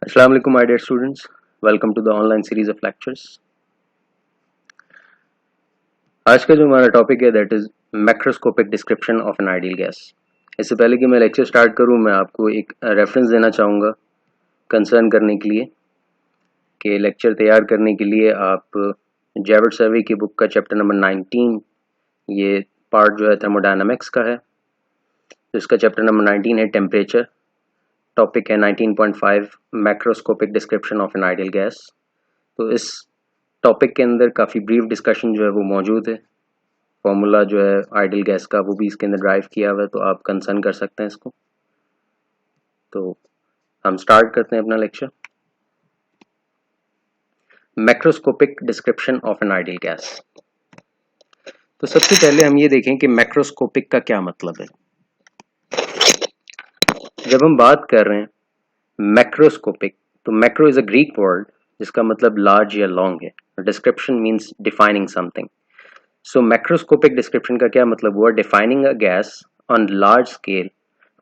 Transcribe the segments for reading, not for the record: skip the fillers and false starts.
Assalamu alaikum, my dear students. Welcome to the online series of lectures. आज का जो हमारा टॉपिक है that is macroscopic description of an ideal gas. इससे पहले कि मैं लेक्चर स्टार्ट करूं, मैं आपको एक रेफरेंस देना चाहूँगा कंसर्न करने के लिए कि लेक्चर तैयार करने के लिए आप जेवर्ट सर्वे की बुक का चैप्टर नंबर 19, ये पार्ट जो है थर्मोडायनामिक्स का है, तो इसका चैप्टर नंबर 19 है टेम्परेचर। टॉपिक है 19.5 macroscopic description of an ideal gas. तो इस टॉपिक के अंदर काफ़ी ब्रीफ डिस्कशन जो है वो मौजूद है। फॉर्मूला जो है आइडियल गैस का वो भी इसके अंदर ड्राइव किया हुआ है, तो आप कंसर्न कर सकते हैं इसको। तो हम स्टार्ट करते हैं अपना lecture. Macroscopic description of an ideal gas. तो सबसे पहले हम ये देखें कि मैक्रोस्कोपिक का क्या मतलब है। जब हम बात कर रहे हैं मैक्रोस्कोपिक, तो macro is a Greek word जिसका मतलब लार्ज या लॉन्ग है। Description means defining something. So macroscopic description का क्या मतलब हुआ? Defining a gas on large scale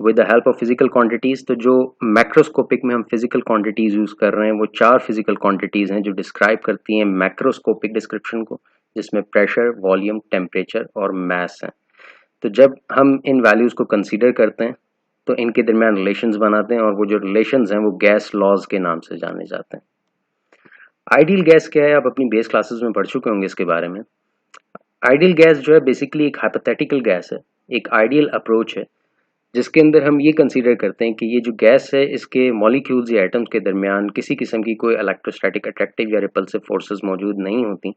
with the help of physical quantities. तो जो मैक्रोस्कोपिक में हम फिजिकल क्वांटिटीज यूज कर रहे हैं वो 4 फिजिकल क्वांटिटीज हैं जो डिस्क्राइब करती हैं मैक्रोस्कोपिक डिस्क्रिप्शन को, जिसमें प्रेशर, वॉल्यूम, टेम्परेचर और मास है। तो जब हम इन वैल्यूज को कंसीडर करते हैं तो इनके दरमियान रिलेशंस बनाते हैं, और वो जो रिलेशंस हैं वो गैस लॉज के नाम से जाने जाते हैं। आइडियल गैस क्या है, आप अपनी बेस क्लासेस में पढ़ चुके होंगे इसके बारे में। आइडियल गैस जो है बेसिकली एक हाइपोथेटिकल गैस है, एक आइडियल अप्रोच है जिसके अंदर हम ये कंसीडर करते हैं कि ये जो गैस है इसके मॉलिक्यूल्स या एटम्स के दरमियान किसी किस्म की कोई इलेक्ट्रोस्टैटिक अट्रैक्टिव या रिपल्सिव फोर्सेस मौजूद नहीं होती।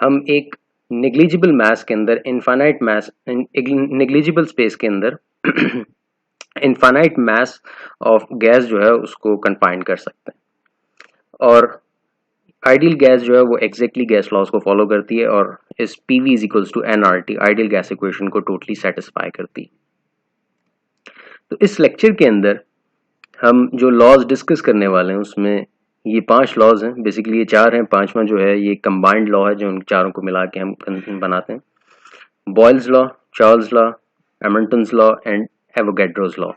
हम एक नेग्लिजिबल मास के अंदर, इनफाइनाइट मास, नेग्लिजिबल स्पेस के अंदर इनफाइनाइट मास ऑफ गैस जो है उसको कंफाइन कर सकते हैं। और आइडियल गैस जो है वो एग्जैक्टली गैस लॉज को फॉलो करती है और इस PV is equals to NRT ideal gas equation को टोटली सेटिस्फाई करती है। तो इस लेक्चर के अंदर हम जो लॉज डिस्कस करने वाले हैं उसमें ये 5 लॉज हैं। बेसिकली ये 4 हैं, 5वां जो है ये कंबाइंड लॉ है जो उन चारों को मिला के हम बनाते हैं। Boyle's law, Charles law, Amontons law and Avogadro's law.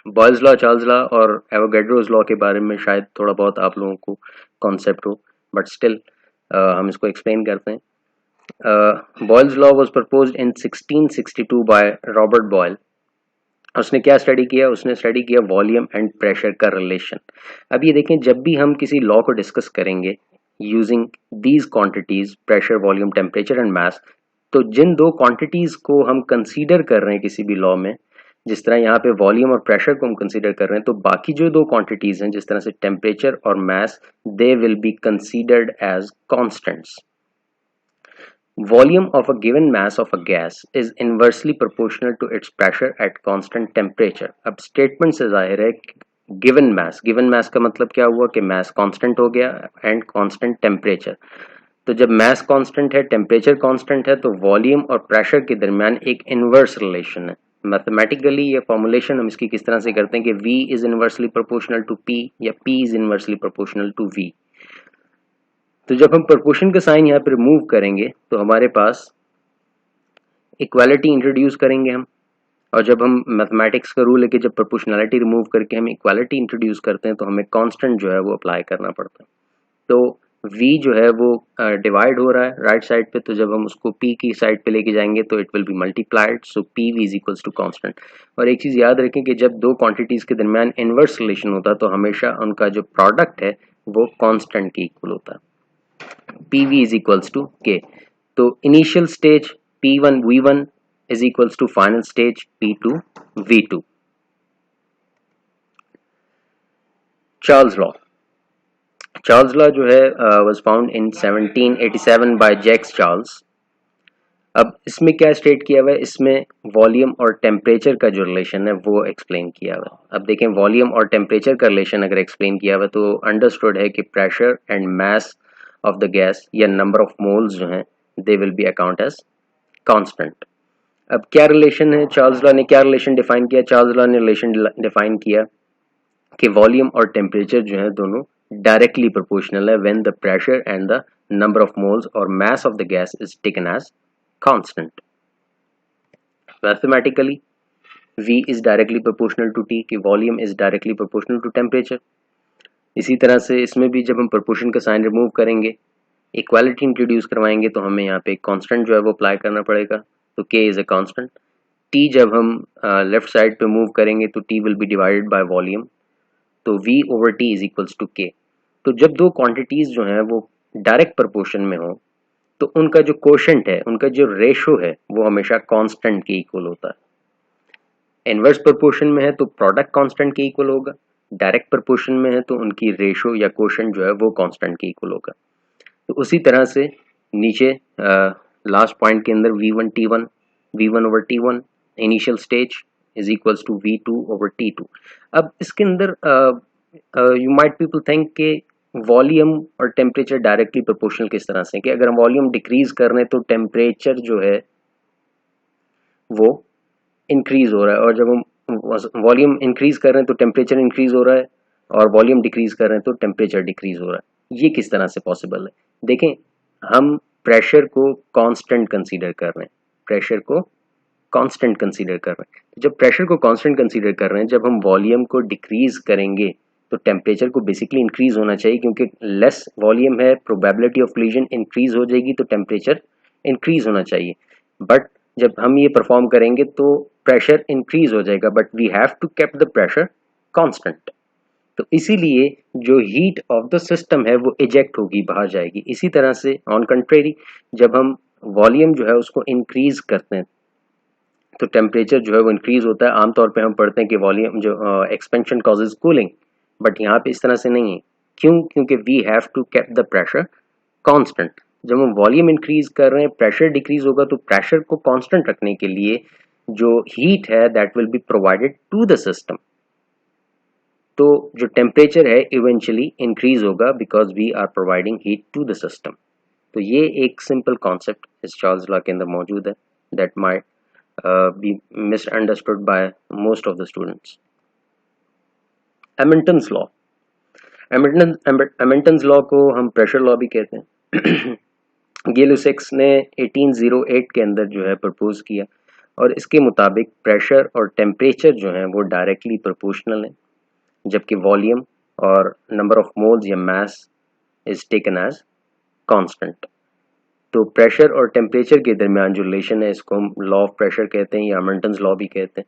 Boyle's law, Charles law और एवोगैड्रोज लॉ के बारे में शायद थोड़ा बहुत आप लोगों को कॉन्सेप्ट हो, बट स्टिल हम इसको एक्सप्लेन करते हैं। Boyle's law was proposed in 1662 by Robert Boyle. उसने क्या स्टडी किया? उसने स्टडी किया वॉल्यूम एंड प्रेशर का रिलेशन। अब ये देखें, जब भी हम किसी लॉ को डिस्कस करेंगे using these quantities pressure, volume, temperature and मास, तो जिन 2 क्वांटिटीज को हम कंसीडर कर रहे हैं किसी भी लॉ में, जिस तरह यहाँ पे वॉल्यूम और प्रेशर को हम कंसीडर कर रहे हैं, तो बाकी जो 2 क्वांटिटीज हैं जिस तरह से टेम्परेचर और mass, they will be considered as constants. Volume of a given mass of a gas is inversely proportional to its pressure at constant temperature। अब स्टेटमेंट से जाहिर है गिवन मास, गिवन मास का मतलब क्या हुआ कि मास कांस्टेंट हो गया एंड कांस्टेंट टेम्परेचर। तो जब मास कांस्टेंट है, टेम्परेचर कांस्टेंट है, तो वॉल्यूम और प्रेशर के दरमियान एक इनवर्स रिलेशन है। मैथमेटिकली ये फॉर्मुलेशन हम इसकी किस तरह से करते हैं कि V is inversely proportional to P या P is inversely proportional to V। तो जब हम प्रोपोर्शन का साइन यहाँ पे रिमूव करेंगे तो हमारे पास इक्वालिटी इंट्रोड्यूस करेंगे हम, और जब हम मैथमेटिक्स का रूल है कि जब प्रोपोर्शनैलिटी रिमूव करके हम इक्वालिटी इंट्रोड्यूस करते हैं तो हमें कांस्टेंट जो है वो अप्लाई करना पड़ता है। तो v जो है वो डिवाइड हो रहा है राइट साइड पे, तो जब हम उसको p की साइड पे लेके जाएंगे तो it will be multiplied, so pv is equals to constant. और एक चीज याद रखें कि जब 2 क्वांटिटीज के दरमियान इनवर्स रिलेशन होता है तो हमेशा उनका जो प्रोडक्ट है वो कांस्टेंट के इक्वल होता है। pv is equals to k। तो initial stage p1 v1 is equals to final stage p2 v2। Charles law, Charles law जो है was found in 1787 by Jacques Charles. अब इसमें क्या स्टेट किया हुआ है? इसमें वॉल्यूम और टेम्परेचर का जो रिलेशन है वो एक्सप्लेन किया हुआ है। अब देखें, वॉल्यूम और टेम्परेचर का रिलेशन अगर एक्सप्लेन किया हुआ है तो अंडरस्टूड है कि pressure and mass of the gas या नंबर ऑफ मोल्स जो हैं they will be account as constant. अब क्या रिलेशन है? चार्ल्स लॉ ने क्या रिलेशन डिफाइन किया? चार्ल्स लॉ ने रिलेशन डिफाइन किया कि वॉल्यूम और टेम्परेचर जो है दोनों डायरेक्टली प्रोपोर्शनल है when the pressure and the number of moles और mass of the gas is taken as constant. Mathematically V is directly proportional to T, कि volume is directly proportional to temperature. इसी तरह से इसमें भी जब हम प्रोपोर्शन का साइन रिमूव करेंगे, इक्वालिटी इंट्रोड्यूस करवाएंगे, तो हमें यहाँ पे एक कांस्टेंट जो है वो अप्लाई करना पड़ेगा। तो k is a constant. t जब हम लेफ्ट साइड पे मूव करेंगे तो t will be divided by volume, तो v over t is equals to k। तो जब दो क्वांटिटीज जो हैं वो डायरेक्ट प्रोपोर्शन में हो तो उनका जो कोशेंट है, उनका जो रेशो है, वो हमेशा कांस्टेंट के इक्वल होता है। इनवर्स प्रोपोर्शन में है तो प्रोडक्ट कांस्टेंट के इक्वल होगा, डायरेक्ट प्रोपोर्शन में है तो उनकी रेशो या कोशेंट जो है वो कांस्टेंट के इक्वल होगा। तो उसी तरह से नीचे लास्ट पॉइंट के अंदर v1 v1 over t1 initial stage is equals to v2 over t2। अब इसके अंदर यू माइट पीपल थिंक के वॉल्यूम और टेम्परेचर डायरेक्टली प्रोपोर्शनल किस तरह से, कि अगर हम वॉल्यूम डिक्रीज कर रहे हैं तो टेम्परेचर जो है वो इंक्रीज हो रहा है, और जब हम वॉल्यूम इंक्रीज कर रहे हैं तो टेम्परेचर इंक्रीज हो रहा है, और वॉल्यूम डिक्रीज कर रहे हैं तो टेम्परेचर डिक्रीज हो रहा है। ये किस तरह से पॉसिबल है? देखें, हम प्रेशर को कांस्टेंट कंसीडर कर रहे हैं, प्रेशर को कांस्टेंट कंसीडर कर रहे हैं। जब प्रेशर को कांस्टेंट कंसीडर कर रहे हैं, जब हम वॉल्यूम को डिक्रीज करेंगे तो टेम्परेचर को बेसिकली इंक्रीज होना चाहिए, क्योंकि लेस वॉल्यूम है, प्रोबेबिलिटी ऑफ कोलिजन इंक्रीज हो जाएगी, तो टेम्परेचर इंक्रीज होना चाहिए। बट जब हम ये परफॉर्म करेंगे तो प्रेशर इंक्रीज हो जाएगा, but we have to keep the pressure constant. तो इसीलिए जो हीट ऑफ द सिस्टम है वो इजेक्ट होगी, बाहर जाएगी। इसी तरह से ऑन कंट्रेरी, जब हम वॉल्यूम जो है उसको इंक्रीज करते हैं तो टेम्परेचर जो है वो इंक्रीज होता है। आमतौर पे हम पढ़ते हैं कि वॉल्यूम जो एक्सपेंशन कॉजेज कूलिंग, बट यहाँ पे इस तरह से नहीं है। क्यों? क्योंकि we have to keep the pressure constant. जब हम वॉल्यूम इंक्रीज कर रहे हैं, प्रेशर डिक्रीज होगा, तो प्रेशर को कांस्टेंट रखने के लिए जो हीट है that will be provided to the system, तो जो टेम्परेचर है इवेंचुअली इंक्रीज होगा because we are providing heat to the system. तो ये एक सिंपल कॉन्सेप्ट इस चार्ल्स लॉ के अंदर मौजूद है that might be misunderstood by most of the students. Hamilton's law, Hamilton's law को हम प्रेशर लॉ भी कहते हैं। गिलुसेक्स ने 1808 के अंदर जो है प्रपोज किया, और इसके मुताबिक प्रेशर और टेम्परेचर जो है वो डायरेक्टली प्रोपोर्शनल है, जबकि वॉल्यूम और नंबर ऑफ मोल्स या mass is taken as constant. तो प्रेशर और टेम्परेचर के दरमियान जो रिलेशन है इसको हम लॉ ऑफ प्रेशर कहते हैं या हैमिल्टन्स लॉ भी कहते हैं।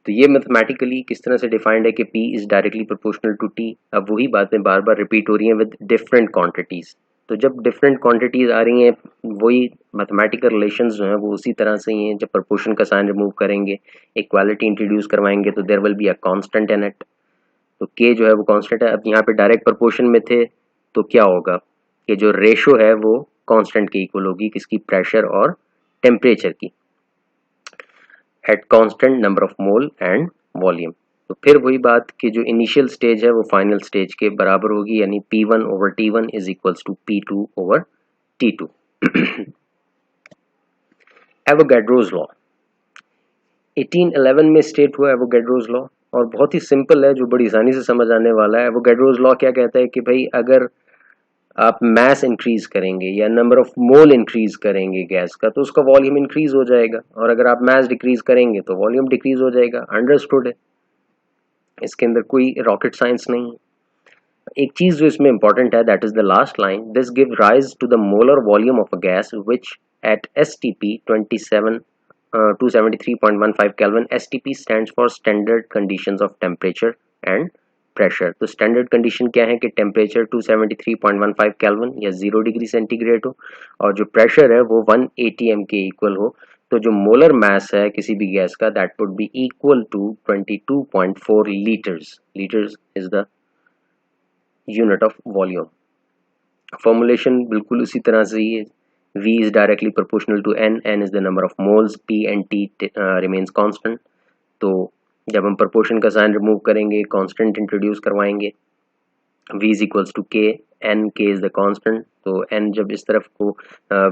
तो ये मैथमेटिकली किस तरह से डिफाइंड है कि P is directly proportional to T। अब वही बातें बार बार रिपीट हो रही हैं विद डिफरेंट क्वांटिटीज। तो जब डिफरेंट क्वांटिटीज आ रही हैं, वही मैथमेटिकल रिलेशंस जो हैं वो उसी तरह से ही हैं। जब प्रोपोर्शन का साइन रिमूव करेंगे, इक्वालिटी इंट्रोड्यूस करवाएंगे, तो there will be a constant in it. तो K जो है वो कांस्टेंट है। अब यहाँ पे डायरेक्ट प्रोपोर्शन में थे तो क्या होगा कि जो रेशो है वो कांस्टेंट के इक्वल होगी, किसकी? प्रेशर और टेम्परेचर की, at constant number of mole and volume. तो फिर वही बात कि जो इनिशियल स्टेज है वो फाइनल स्टेज के बराबर होगी, यानी P1 over T1 is equals to P2 over T2। Avogadro's law 1811 में स्टेट हुआ एवोगैड्रोज लॉ, और बहुत ही सिंपल है, जो बड़ी आसानी से समझ आने वाला है। एवोगैड्रोज लॉ क्या कहता है कि भाई अगर आप मास इंक्रीज करेंगे या नंबर ऑफ मोल इंक्रीज करेंगे गैस का, तो उसका वॉल्यूम इंक्रीज हो जाएगा, और अगर आप मास डिक्रीज करेंगे तो वॉल्यूम डिक्रीज हो जाएगा। अंडरस्टूड है, इसके अंदर कोई रॉकेट साइंस नहीं। एक चीज जो इसमें इंपॉर्टेंट है, that is the last line, this give rise to the molar volume of a gas which at STP 273.15 Kelvin। STP stands for standard conditions of temperature and pressure। तो standard condition क्या है कि temperature 273.15 kelvin या 0 degree centigrade हो, और जो pressure है वो 1 atm के इक्वल हो। तो जो मोलर मास है किसी भी गैस का, that would be equal to 22.4 litres. Litres is the unit of volume. Formulation बिल्कुल उसी तरह से ही है। V is directly proportional to N, N is the number of moles, P and T remains constant। तो जब हम proportion का sign remove करेंगे, constant इंट्रोड्यूस करवाएंगे, V is equals to K, N, K is the constant। तो N जब इस तरफ को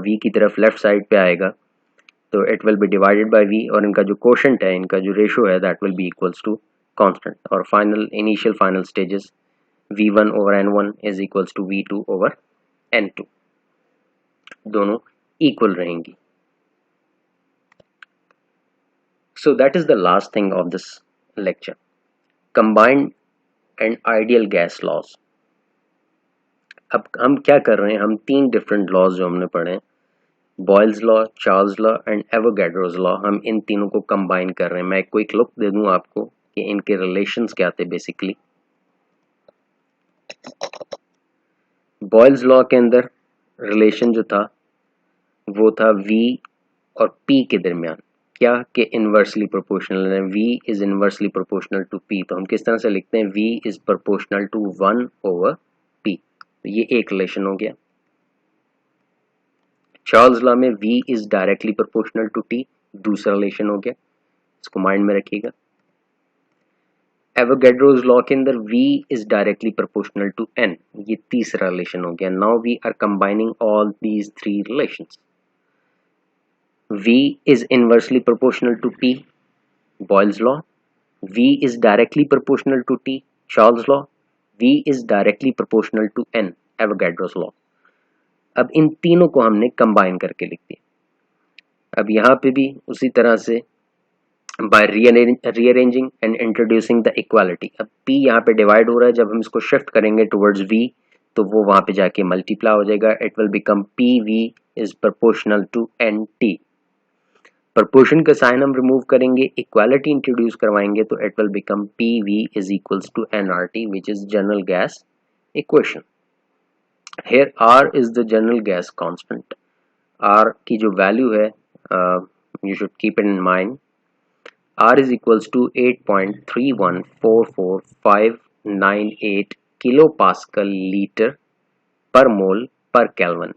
V की तरफ लेफ्ट साइड पे आएगा तो it will be divided by V, और इनका जो quotient है, इनका जो रेशो है, that will be equals to constant। और final initial final stages V1 over N1 is equals to V2 over N2, दोनों इक्वल रहेंगी। So that is the last thing of this lecture, combined and ideal gas laws. अब हम क्या कर रहे हैं, हम 3 डिफरेंट लॉज जो हमने पढ़े हैं, Boyle's law, Charles law and Avogadro's law, हम इन तीनों को कंबाइन कर रहे हैं। मैं एक क्विक लुक दे दूं आपको कि इनके रिलेशंस क्या थे। बेसिकली बॉयल्स लॉ के अंदर रिलेशन जो था वो था V और P के दरमियान, क्या कि इनवर्सली प्रोपोर्शनल है। V is inversely proportional to P, तो हम किस तरह से लिखते हैं, V is proportional to 1/P। तो ये एक रिलेशन हो गया। चार्ल्स लॉ में V is directly proportional to T, दूसरा रिलेशन हो गया, इसको माइंड में रखिएगा। एवोगैड्रोस लॉ के अंदर V is directly proportional to N, ये तीसरा रिलेशन हो गया। Now we are combining all these 3 relations. V is inversely proportional to P, Boyle's law. V is directly proportional to T, Charles law. V is directly proportional to N, Avogadro's law. अब इन तीनों को हमने combine करके लिख दिया। अब यहाँ पे भी उसी तरह से by rearranging and introducing the equality, अब P यहाँ पे डिवाइड हो रहा है, जब हम इसको शिफ्ट करेंगे टुवर्ड्स V तो वो वहाँ पे जाके मल्टीप्लाई हो जाएगा। It will become PV is proportional to NT। Proportion का साइन हम रिमूव करेंगे, इक्वालिटी इंट्रोड्यूस करवाएंगे, तो it will become PV is equals to nRT which is general gas equation. Here R is the general gas constant. R की जो value है, you should keep it in mind, R is equals to 8.3144598 kilo pascal litre per mole पर kelvin.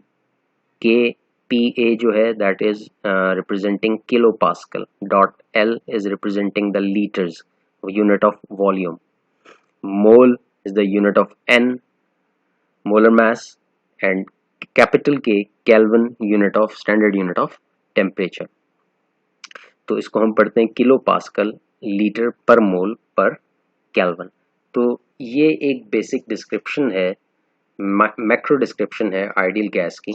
के PA जो है that is representing kilo pascal, dot L is representing the liters, unit of volume, mole is the unit of N, molar mass, and capital K Kelvin, unit of standard unit of temperature। तो इसको हम पढ़ते हैं kilo pascal litre per mole पर kelvin. तो ये एक basic description है, मैक्रो डिस्क्रिप्शन है आइडियल गैस की।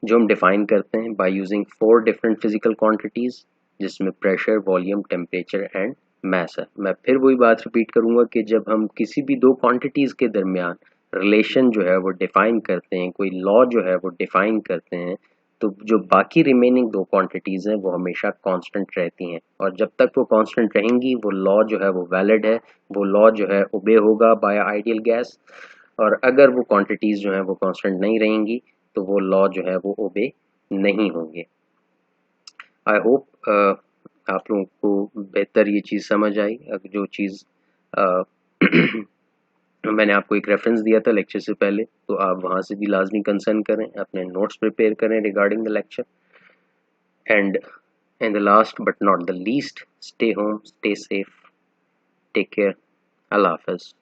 जो हम डिफाइन करते हैं by using 4 different physical quantities, जिसमें pressure, volume, temperature and mass है। मैं फिर वही बात रिपीट करूंगा कि जब हम किसी भी 2 क्वांटिटीज के दरमियान रिलेशन जो है वो डिफाइन करते हैं, कोई लॉ जो है वो डिफाइन करते हैं, तो जो बाकी रिमेनिंग 2 क्वांटिटीज हैं वो हमेशा कांस्टेंट रहती हैं, और जब तक वो कांस्टेंट रहेंगी वो लॉ जो है वो वैलिड है, वो लॉ जो है ओबे होगा बाय आइडियल गैस। और अगर वो क्वांटिटीज जो है वो कांस्टेंट नहीं रहेंगी तो वो लॉ जो है वो ओबे नहीं होंगे। आई होप आप लोगों को बेहतर ये चीज़ समझ आई। जो चीज़ मैंने आपको एक रेफरेंस दिया था लेक्चर से पहले, तो आप वहाँ से भी लाजमी कंसर्न करें, अपने नोट्स प्रिपेयर करें regarding the lecture. And in the last but not the least, stay home, stay safe, take care, अल्लाह हाफ़िज़।